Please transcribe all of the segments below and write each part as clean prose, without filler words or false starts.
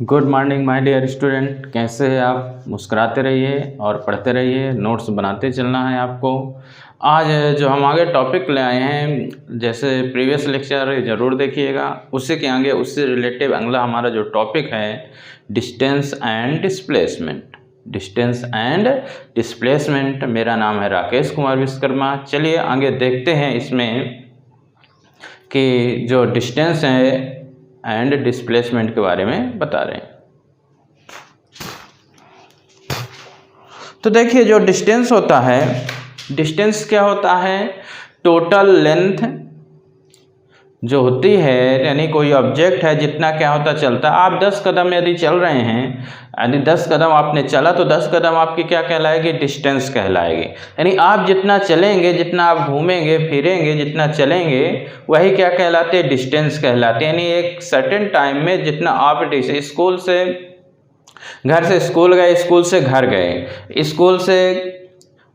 Good morning my dear student. कैसे हैं आप? मुस्कुराते रहिए और पढ़ते रहिए, नोट्स बनाते चलना है आपको। आज जो हम आगे टॉपिक ले आए हैं, जैसे प्रीवियस लेक्चर ज़रूर देखिएगा, उससे के आगे उससे रिलेटिव अगला हमारा जो टॉपिक है distance and displacement. Distance and displacement. मेरा नाम है राकेश कुमार विश्वकर्मा। चलिए आगे देखते हैं इसमें कि जो डिस्टेंस है एंड डिस्प्लेसमेंट के बारे में बता रहे हैं। तो देखिए, जो डिस्टेंस होता है, डिस्टेंस क्या होता है? टोटल लेंथ जो होती है, यानी कोई ऑब्जेक्ट है जितना क्या होता चलता है। आप 10 कदम यदि चल रहे हैं, यानी 10 कदम आपने चला तो 10 कदम आपकी क्या कहलाएगी? डिस्टेंस कहलाएगी। यानी आप जितना चलेंगे, जितना आप घूमेंगे फिरेंगे, जितना चलेंगे, वही क्या कहलाते हैं? डिस्टेंस कहलाते हैं। यानी एक सर्टेन टाइम में जितना आप स्कूल से घर से स्कूल गए, स्कूल से घर गए, स्कूल से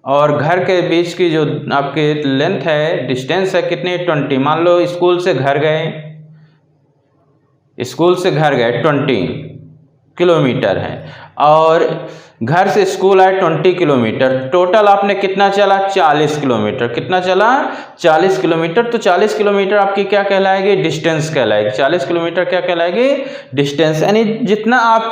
और घर के बीच की जो आपकी लेंथ है, डिस्टेंस है कितनी? 20। मान लो स्कूल से घर गए, 20 किलोमीटर है, और घर से स्कूल आए 20 किलोमीटर। टोटल आपने कितना चला? 40 किलोमीटर। कितना चला? 40 किलोमीटर। तो 40 किलोमीटर आपकी क्या कहलाएगी? डिस्टेंस कहलाएगी। 40 किलोमीटर क्या कहलाएगी? डिस्टेंस। यानी जितना आप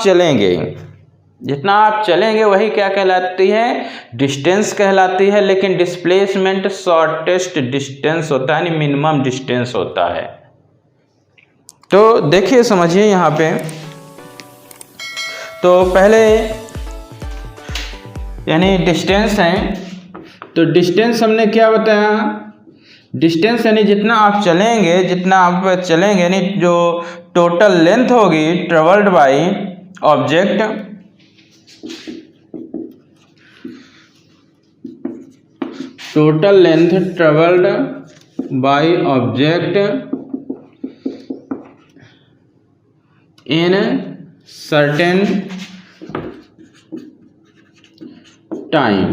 चलेंगे वही क्या कहलाती है? डिस्टेंस कहलाती है। लेकिन डिस्प्लेसमेंट शॉर्टेस्ट डिस्टेंस होता है, यानी मिनिमम डिस्टेंस होता है। तो देखिए, समझिए यहाँ पे। तो पहले यानी डिस्टेंस है, तो डिस्टेंस हमने क्या बताया? डिस्टेंस यानी जितना आप चलेंगे, यानी जो टोटल लेंथ होगी travelled by object, total length travelled by object in certain time.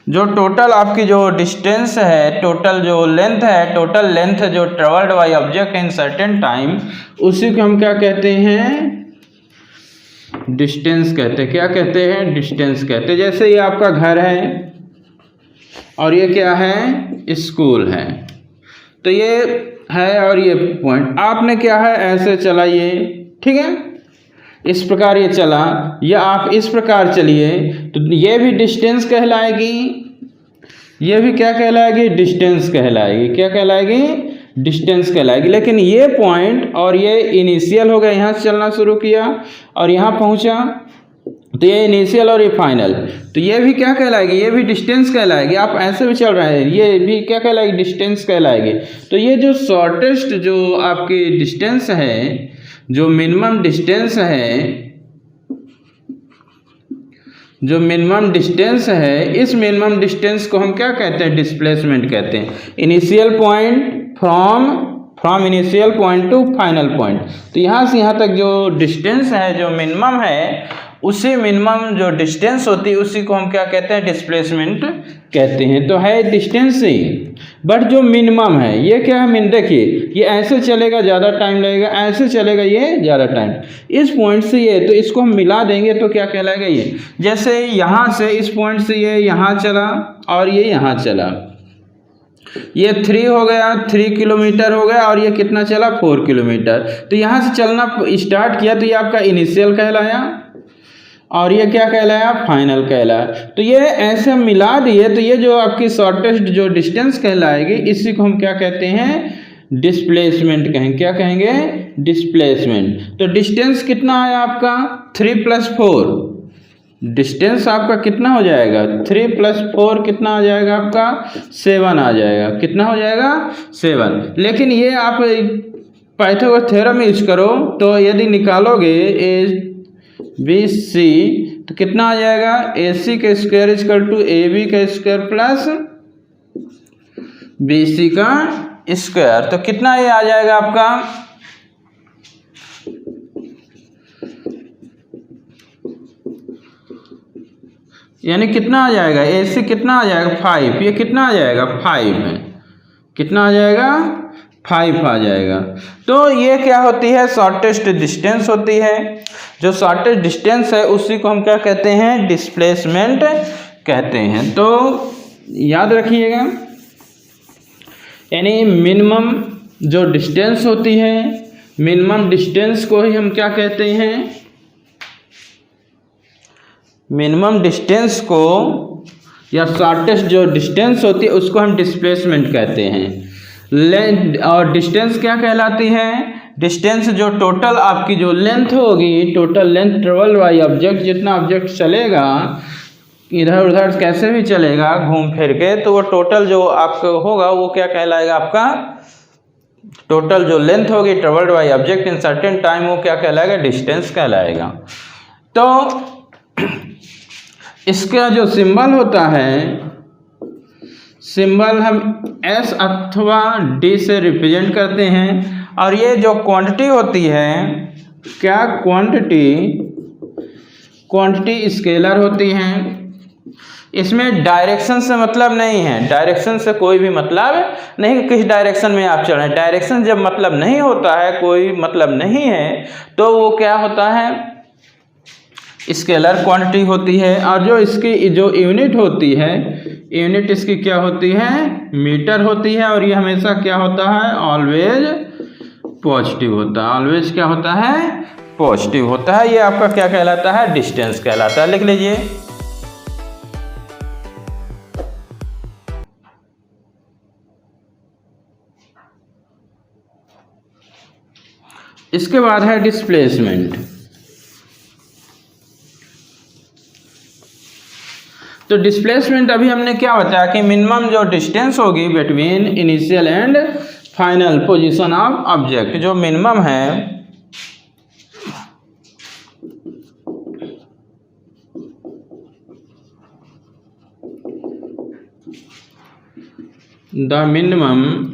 जो टोटल आपकी जो डिस्टेंस है, टोटल जो लेंथ है, टोटल लेंथ जो travelled by object in certain time, उसी को हम क्या कहते हैं? डिस्टेंस कहते हैं। क्या कहते हैं? डिस्टेंस कहते हैं। जैसे ये आपका घर है और ये क्या है? स्कूल है। तो ये है और ये पॉइंट, आपने क्या है? ऐसे चलाइए, ठीक है, इस प्रकार ये चला, या आप इस प्रकार चलिए, तो ये भी डिस्टेंस कहलाएगी, ये भी क्या कहलाएगी? डिस्टेंस कहलाएगी। क्या कहलाएगी? डिस्टेंस कहलाएगी। लेकिन ये पॉइंट और ये इनिशियल हो गया, यहाँ से चलना शुरू किया और यहाँ पहुँचा, तो ये इनिशियल और ये फाइनल, तो ये भी क्या कहलाएगी? ये भी डिस्टेंस कहलाएगी। आप ऐसे भी चल रहे हैं, ये भी क्या कहलाएगी? डिस्टेंस कहलाएगी। तो ये जो शॉर्टेस्ट जो आपकी डिस्टेंस है, जो मिनिमम डिस्टेंस है, इस मिनिमम डिस्टेंस को हम क्या कहते हैं? डिस्प्लेसमेंट कहते हैं। Initial point from initial point two final point. तो यहाँ से यहाँ तक जो डिस्टेंस है, जो मिनिमम है, उसी मिनिमम जो डिस्टेंस होती है उसी को हम क्या कहते हैं? डिस्प्लेसमेंट कहते हैं। तो है डिस्टेंस ही, बट जो मिनिमम है ये क्या है? देखिए, ये ऐसे चलेगा ज़्यादा टाइम लगेगा, ऐसे चलेगा ये ज़्यादा टाइम, इस पॉइंट से ये, तो इसको हम मिला देंगे तो क्या कहलाएगा? ये जैसे यहाँ से इस पॉइंट से ये यहाँ चला और ये यहाँ चला, ये 3 हो गया, 3 किलोमीटर हो गया, और ये कितना चला? 4 किलोमीटर। तो यहाँ से चलना स्टार्ट किया, तो ये आपका इनिशियल कहलाया और ये क्या कहलाया? फाइनल कहलाया। तो ये ऐसे हम मिला दिए, तो ये जो आपकी शॉर्टेस्ट जो डिस्टेंस कहलाएगी, इसी को हम क्या कहते हैं? डिस्प्लेसमेंट कहेंगे। क्या कहेंगे? डिस्प्लेसमेंट। तो डिस्टेंस कितना आया आपका? 3 + 4। डिस्टेंस आपका कितना हो जाएगा? 3 + 4 कितना आ जाएगा आपका? 7 आ जाएगा। कितना हो जाएगा? 7। लेकिन ये आप पाइथागोरस थ्योरम यूज करो, तो यदि निकालोगे BC, तो कितना आ जाएगा? AC का स्क्वायर = AB का स्क्वायर प्लस BC का स्क्वायर। तो कितना ये आ जाएगा आपका? यानी कितना आ जाएगा? AC कितना आ जाएगा? 5। ये कितना आ जाएगा? 5 है। कितना आ जाएगा? 5 आ जाएगा। तो ये क्या होती है, शॉर्टेस्ट डिस्टेंस होती है। जो शॉर्टेस्ट डिस्टेंस है उसी को हम क्या कहते हैं, डिस्प्लेसमेंट कहते हैं। तो याद रखिएगा, यानी मिनिमम जो डिस्टेंस होती है, मिनिमम डिस्टेंस को ही हम क्या कहते हैं, मिनिमम डिस्टेंस को या शॉर्टेस्ट जो डिस्टेंस होती है उसको हम डिस्प्लेसमेंट कहते हैं। लेंथ और डिस्टेंस क्या कहलाती है, डिस्टेंस जो टोटल आपकी जो लेंथ होगी, total length travel by object, जितना ऑब्जेक्ट चलेगा इधर उधर कैसे भी चलेगा घूम फिर के, तो वो टोटल जो आपका होगा वो क्या कहलाएगा, आपका टोटल जो लेंथ होगी travelled by object in certain time, वो क्या कहलाएगा, डिस्टेंस कहलाएगा। तो इसका जो सिंबल होता है, सिंबल हम S अथवा D से रिप्रेजेंट करते हैं। और ये जो क्वांटिटी होती है, क्या क्वांटिटी स्केलर होती हैं। इसमें डायरेक्शन से मतलब नहीं है, डायरेक्शन से कोई भी मतलब नहीं, किस डायरेक्शन में आप चल रहे हैं। डायरेक्शन जब मतलब नहीं होता है, कोई मतलब नहीं है, तो वो क्या होता है, स्केलर क्वांटिटी होती है। और जो इसकी जो यूनिट होती है, यूनिट इसकी क्या होती है, मीटर होती है। और ये हमेशा क्या होता है, ऑलवेज पॉजिटिव होता है, ऑलवेज क्या होता है, पॉजिटिव होता है। ये आपका क्या कहलाता है, डिस्टेंस कहलाता है। लिख लीजिए, इसके बाद है डिस्प्लेसमेंट। तो डिस्प्लेसमेंट अभी हमने क्या बताया कि मिनिमम जो डिस्टेंस होगी between initial and final position of object, जो मिनिमम है the minimum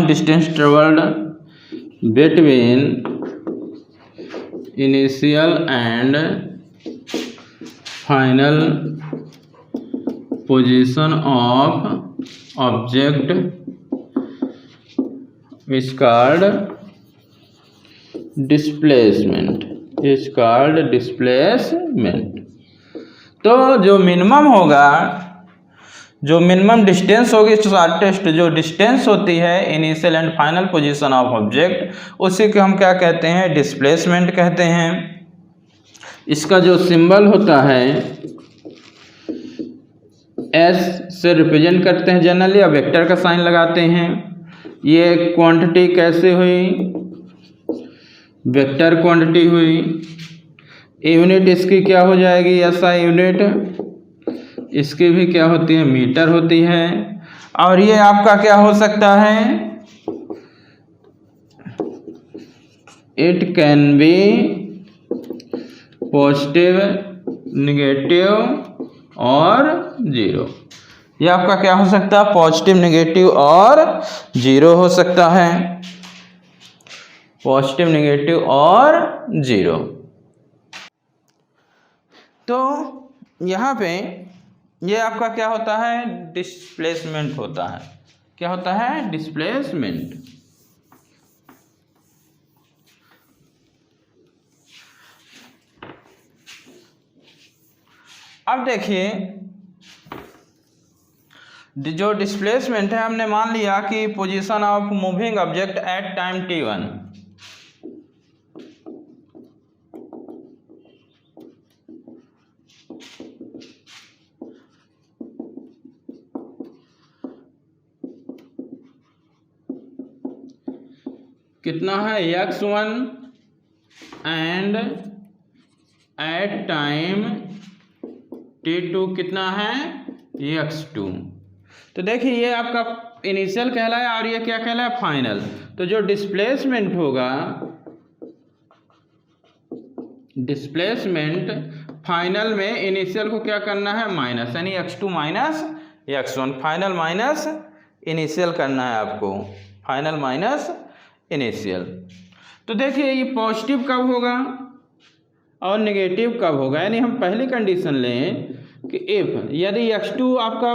distance travelled between initial and final position of object is called displacement, तो जो मिनिमम होगा, जो मिनिमम डिस्टेंस होगी, शॉर्टेस्ट जो डिस्टेंस होती है initial and final position of object, उसी को हम क्या कहते हैं, डिस्प्लेसमेंट कहते हैं। इसका जो सिंबल होता है S से रिप्रेजेंट करते हैं जनरली, अब वेक्टर का साइन लगाते हैं। ये क्वांटिटी कैसे हुई, वेक्टर क्वांटिटी हुई। यूनिट इसकी क्या हो जाएगी, SI यूनिट, इसकी भी क्या होती है, मीटर होती है। और ये आपका क्या हो सकता है, it can be positive, negative और जीरो। ये आपका क्या हो सकता है, पॉजिटिव, नेगेटिव और जीरो हो सकता है, पॉजिटिव, नेगेटिव और जीरो। तो यहाँ पे ये आपका क्या होता है, डिस्प्लेसमेंट होता है। क्या होता है, डिस्प्लेसमेंट। अब देखिए, जो डिस्प्लेसमेंट है, हमने मान लिया कि position of moving object at time t1, कितना है, x1 and at time t2 कितना है, x2। तो देखिए, ये आपका इनिशियल कहलाया और ये क्या कहलाया, फाइनल। तो जो डिस्प्लेसमेंट होगा, डिस्प्लेसमेंट फाइनल में इनिशियल को क्या करना है, माइनस, यानी x2 minus x1, final minus initial करना है आपको, फाइनल माइनस इनिशियल। तो देखिए, ये पॉजिटिव कब होगा, और नेगेटिव कब होगा, यानी हम पहली कंडीशन लें कि इफ यदि x2 आपका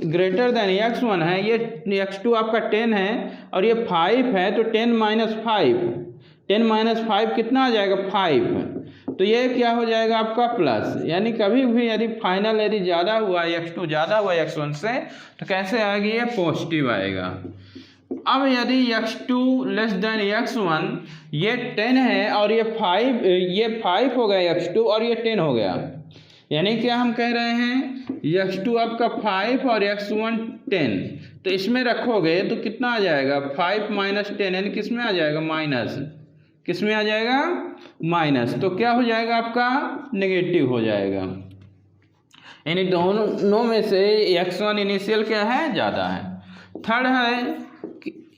ग्रेटर देन x1 है, ये x2 आपका 10 है और ये 5 है, तो 10 माइनस 5 कितना आ जाएगा 5, तो ये क्या हो जाएगा आपका प्लस। यानी कभी भी यदि फाइनल यदि ज़्यादा हुआ x2 ज़्यादा हुआ x1 से तो कैसे आएगी, ये पॉजिटिव आएगा। अब यदि x2 लेस देन x1 ये 10 है और ये 5 हो गया x2 और ये 10 हो गया, यानी क्या हम कह रहे हैं x2 आपका 5 और x1 10, तो इसमें रखोगे तो कितना आ जाएगा 5 माइनस 10, यानी किस में आ जाएगा माइनस, किस में आ जाएगा माइनस, तो क्या हो जाएगा आपका नेगेटिव हो जाएगा। यानी दोनों में से x1 इनिशियल क्या है ज़्यादा है। थर्ड है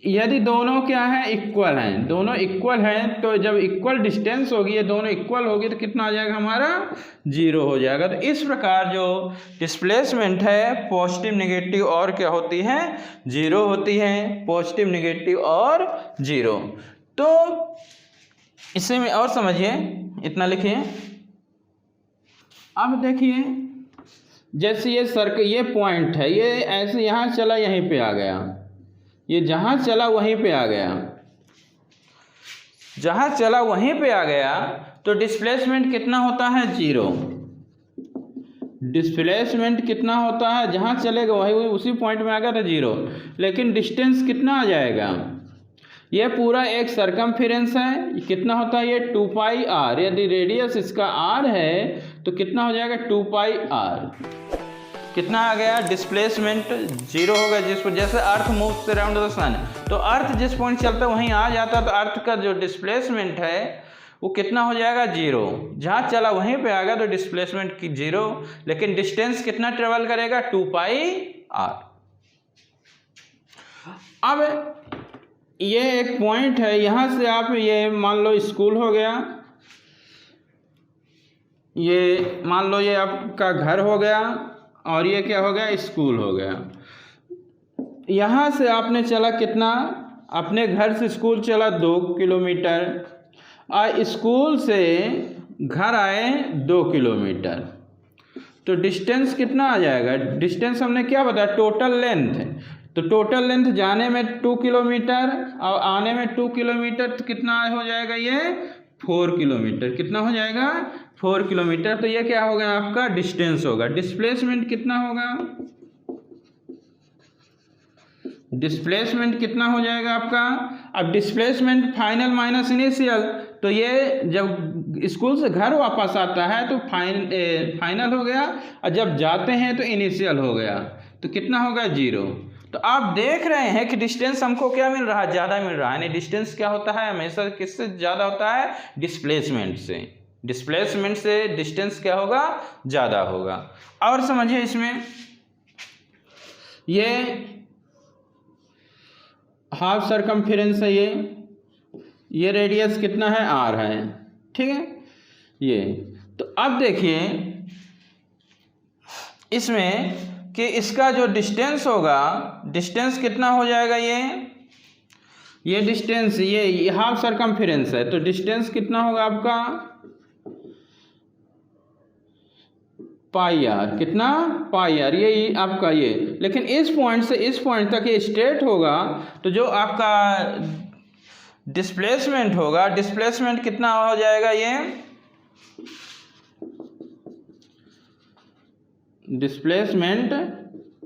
यदि दोनों क्या है इक्वल हैं, दोनों इक्वल हैं तो जब इक्वल डिस्टेंस होगी, ये दोनों इक्वल होगी तो कितना आ जाएगा हमारा 0 हो जाएगा। तो इस प्रकार जो डिस्प्लेसमेंट है पॉजिटिव नेगेटिव और क्या होती है 0 होती है, पॉजिटिव नेगेटिव और 0। तो इसे में और समझिए, इतना लिखिए। अब देखिए जैसे ये पॉइंट है, ये ऐसे यहाँ चला यहीं पे आ गया, ये जहाँ चला वहीं पे आ गया, जहाँ चला वहीं पे आ गया, तो डिस्प्लेसमेंट कितना होता है 0। डिस्प्लेसमेंट कितना होता है, जहाँ चलेगा वही उसी पॉइंट में आ गया तो 0, लेकिन डिस्टेंस कितना आ जाएगा, ये पूरा एक सरकमफेरेंस है, कितना होता है ये 2 पाई r, यदि रेडियस इसका r है तो कितना हो जाएगा 2 पाई r। कितना आ गया डिस्प्लेसमेंट 0 होगा, जिस पर जैसे अर्थ मूव्स अराउंड द सन, तो अर्थ जिस पॉइंट चलता है वहीं आ जाता है, तो अर्थ का जो डिस्प्लेसमेंट है वो कितना हो जाएगा 0, जहाँ चला वहीं पे आ गया तो डिस्प्लेसमेंट की 0, लेकिन डिस्टेंस कितना ट्रेवल करेगा 2 पाई r। अब ये एक पॉइंट है, यहाँ से आप ये मान लो स्कूल हो गया, ये मान लो ये आपका घर हो गया और ये क्या हो गया स्कूल हो गया। यहाँ से आपने चला कितना, अपने घर से स्कूल चला 2 किलोमीटर और स्कूल से घर आए 2 किलोमीटर, तो डिस्टेंस कितना आ जाएगा, डिस्टेंस हमने क्या बताया टोटल लेंथ, तो टोटल लेंथ जाने में 2 किलोमीटर और आने में 2 किलोमीटर, तो कितना हो जाएगा ये 4 किलोमीटर, कितना हो जाएगा 4 किलोमीटर। तो ये क्या होगा आपका डिस्टेंस होगा। डिस्प्लेसमेंट कितना होगा, डिस्प्लेसमेंट कितना हो जाएगा आपका, अब डिस्प्लेसमेंट फाइनल माइनस इनिशियल, तो ये जब स्कूल से घर वापस आता है तो फाइनल हो गया और जब जाते हैं तो इनिशियल हो गया, तो कितना होगा 0। तो आप देख रहे हैं कि डिस्टेंस हमको क्या मिल रहा है, ज़्यादा मिल रहा है। यानी डिस्टेंस क्या होता है हमेशा किससे ज़्यादा होता है, डिस्प्लेसमेंट से। डिस्प्लेसमेंट से डिस्टेंस क्या होगा ज़्यादा होगा। और समझिए इसमें ये हाफ सरकमफेरेंस है, ये रेडियस कितना है r है, ठीक है ये। तो अब देखिए इसमें कि इसका जो डिस्टेंस होगा, डिस्टेंस कितना हो जाएगा, ये डिस्टेंस ये हाफ सरकमफेरेंस है, तो डिस्टेंस कितना होगा आपका पाई r, कितना पाई r, ये आपका ये। लेकिन इस पॉइंट से इस पॉइंट तक ये स्ट्रेट होगा, तो जो आपका डिस्प्लेसमेंट होगा, डिस्प्लेसमेंट कितना हो जाएगा, ये डिस्प्लेसमेंट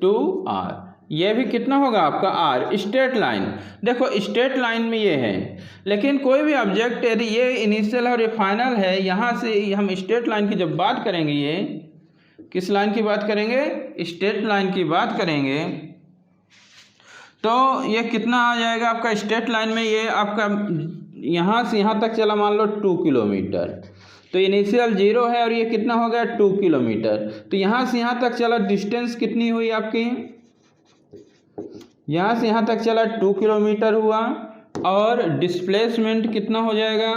2r, ये भी कितना होगा आपका r। स्ट्रेट लाइन, देखो स्ट्रेट लाइन में ये है, लेकिन कोई भी ऑब्जेक्ट यदि ये इनिशियल और ये फाइनल है, यहाँ से हम स्ट्रेट लाइन की जब बात करेंगे, ये किस लाइन की बात करेंगे, स्ट्रेट लाइन की बात करेंगे, तो ये कितना आ जाएगा आपका स्ट्रेट लाइन में, ये आपका यहाँ से यहाँ तक चला मान लो 2 किलोमीटर, तो इनिशियल 0 है और ये कितना हो गया 2 किलोमीटर, तो यहाँ से यहाँ तक चला डिस्टेंस कितनी हुई आपकी, यहाँ से यहाँ तक चला 2 किलोमीटर हुआ, और डिस्प्लेसमेंट कितना हो जाएगा,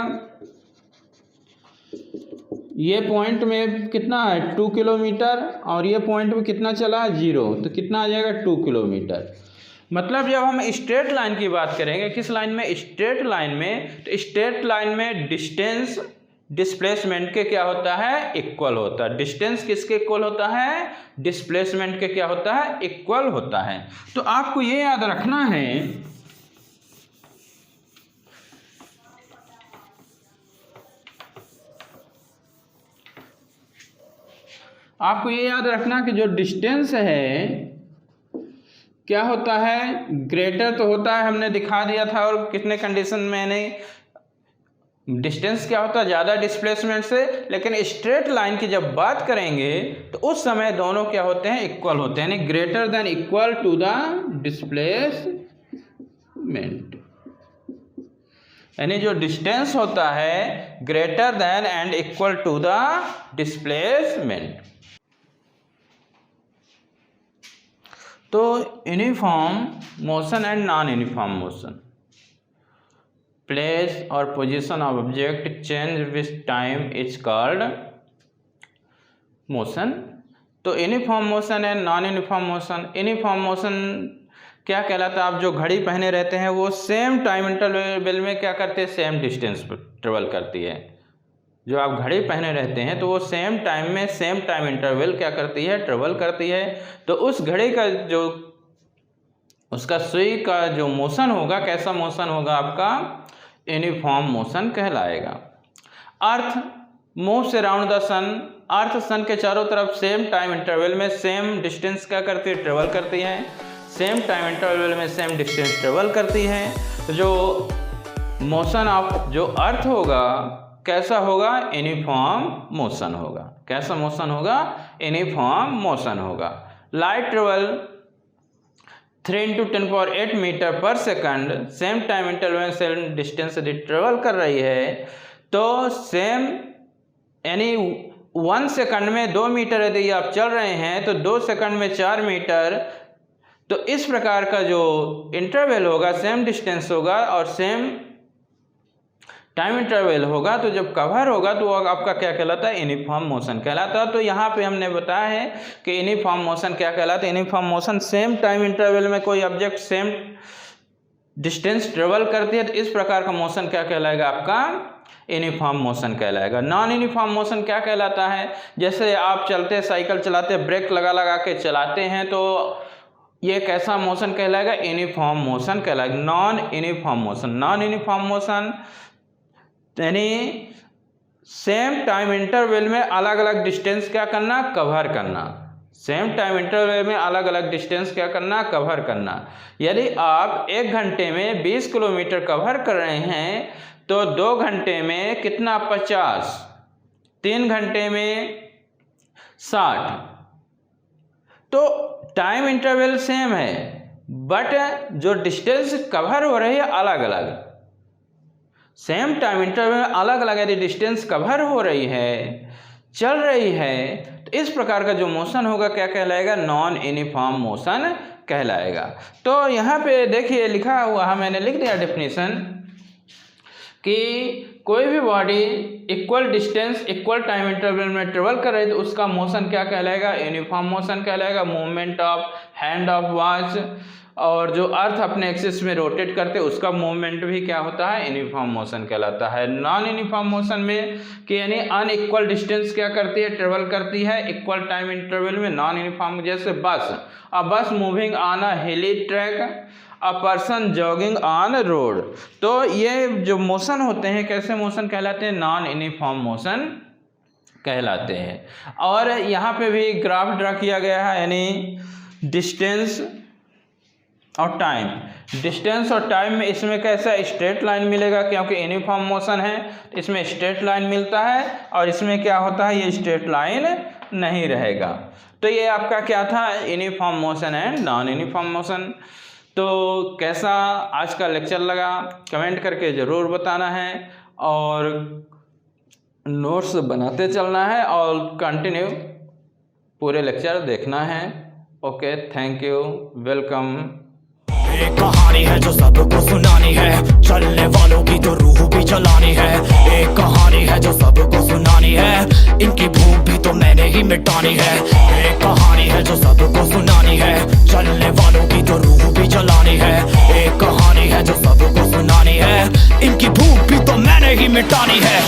ये पॉइंट में कितना है 2 किलोमीटर और ये पॉइंट में कितना चला 0, तो कितना आ जाएगा 2 किलोमीटर। मतलब जब हम स्ट्रेट लाइन की बात करेंगे, किस लाइन में, स्ट्रेट लाइन में, तो स्ट्रेट लाइन में डिस्टेंस डिस्प्लेसमेंट के क्या होता है, इक्वल होता है। डिस्टेंस किसके इक्वल होता है, डिस्प्लेसमेंट के क्या होता है, इक्वल होता है। तो आपको ये याद रखना है कि जो डिस्टेंस है क्या होता है, ग्रेटर तो होता है, हमने दिखा दिया था। और कितने कंडीशन में नहीं, डिस्टेंस क्या होता है ज़्यादा डिस्प्लेसमेंट से, लेकिन स्ट्रेट लाइन की जब बात करेंगे तो उस समय दोनों क्या होते हैं, इक्वल होते हैं, यानी greater than equal to the displacement. यानी जो डिस्टेंस होता है greater than and equal to the displacement. तो uniform motion and non uniform motion, place और position of object change with time is called motion. तो uniform motion and non uniform motion. Uniform motion क्या कहलाता है, आप जो घड़ी पहने रहते हैं वो सेम टाइम इंटरवल में क्या करते हैं, सेम डिस्टेंस पर ट्रेवल करती है। जो आप घड़ी पहने रहते हैं तो वो सेम टाइम में सेम टाइम इंटरवल क्या करती है, ट्रेवल करती है। तो उस घड़ी का जो उसका सुई का जो मोशन होगा, कैसा मोशन होगा आपका, यूनिफॉर्म मोशन कहलाएगा। अर्थ मूव्स अराउंड द सन, अर्थ सन के चारों तरफ सेम टाइम इंटरवल में सेम डिस्टेंस क्या करती है, ट्रेवल करती है। सेम टाइम इंटरवल में सेम डिस्टेंस ट्रेवल करती है। तो जो मोशन ऑफ जो अर्थ होगा कैसा होगा, यूनिफॉर्म मोशन होगा। कैसा मोशन होगा, यूनिफॉर्म मोशन होगा। लाइट ट्रेवल 3 × 10⁸ मीटर पर सेकंड, सेम टाइम इंटरवल में सेम डिस्टेंस यदि ट्रेवल कर रही है तो सेम यानी 1 सेकंड में 2 मीटर यदि आप चल रहे हैं तो 2 सेकंड में 4 मीटर। तो इस प्रकार का जो इंटरवल होगा सेम डिस्टेंस होगा और सेम टाइम इंटरवल होगा। तो जब कवर होगा तो वो आपका क्या कहलाता है, यूनिफॉर्म मोशन कहलाता है। तो यहाँ पे हमने बताया है कि यूनिफॉर्म मोशन क्या कहलाता है। Uniform motion same time interval में कोई ऑब्जेक्ट सेम डिस्टेंस ट्रेवल करती है तो इस प्रकार का मोशन क्या कहलाएगा, आपका यूनिफॉर्म मोशन कहलाएगा। नॉन यूनिफॉर्म मोशन क्या कहलाता है, जैसे आप चलते साइकिल चलाते ब्रेक लगा लगा के चलाते हैं तो ये कैसा मोशन कहलाएगा, यूनिफॉर्म मोशन कहलाएगा। Non uniform motion, non uniform motion यानी सेम टाइम इंटरवल में अलग अलग डिस्टेंस क्या करना, कवर करना। सेम टाइम इंटरवल में अलग अलग डिस्टेंस क्या करना, कवर करना। यदि आप 1 घंटे में 20 किलोमीटर कवर कर रहे हैं तो 2 घंटे में कितना, 50, 3 घंटे में 60। तो टाइम इंटरवल सेम है बट जो डिस्टेंस कवर हो रही है अलग अलग। सेम टाइम इंटरवल में अलग अलग यदि डिस्टेंस कवर हो रही है, चल रही है तो इस प्रकार का जो मोशन होगा क्या कहलाएगा, नॉन यूनिफॉर्म मोशन कहलाएगा। तो यहाँ पे देखिए लिखा हुआ है, मैंने लिख दिया डेफिनेशन कि कोई भी body equal distance equal time interval में ट्रेवल कर रही है तो उसका मोशन क्या कहलाएगा, यूनिफॉर्म मोशन कहलाएगा। Movement of hand of watch और जो अर्थ अपने एक्सिस में रोटेट करते उसका मूवमेंट भी क्या होता है, यूनिफॉर्म मोशन कहलाता है। नॉन यूनिफॉर्म मोशन में कि यानी अनइक्वल डिस्टेंस क्या करती है, ट्रेवल करती है इक्वल टाइम इंटरवल में। नॉन यूनिफॉर्म जैसे बस मूविंग ऑन अ हिली track, a person jogging on road. तो ये जो मोशन होते हैं कैसे मोशन कहलाते हैं, नॉन यूनिफॉर्म मोशन कहलाते हैं। और यहाँ पे भी ग्राफ ड्रा किया गया है, यानी डिस्टेंस और टाइम। डिस्टेंस और टाइम में इसमें कैसा स्ट्रेट लाइन मिलेगा, क्योंकि यूनिफॉर्म मोशन है इसमें स्ट्रेट लाइन मिलता है और इसमें क्या होता है, ये स्ट्रेट लाइन नहीं रहेगा। तो ये आपका क्या था, uniform motion and non uniform motion. तो कैसा आज का लेक्चर लगा कमेंट करके ज़रूर बताना है और नोट्स बनाते चलना है और कंटिन्यू पूरे लेक्चर देखना है। Okay, thank you, welcome. एक कहानी है जो सबको सुनानी है, चलने वालों की तो रूह भी जलानी है। एक कहानी है जो सबको सुनानी है, इनकी भूख भी तो मैंने ही मिटानी है। एक कहानी है जो सबको सुनानी है, चलने वालों की तो रूह भी जलानी है। एक कहानी है जो सबको सुनानी है, इनकी भूख भी तो मैंने ही मिटानी है।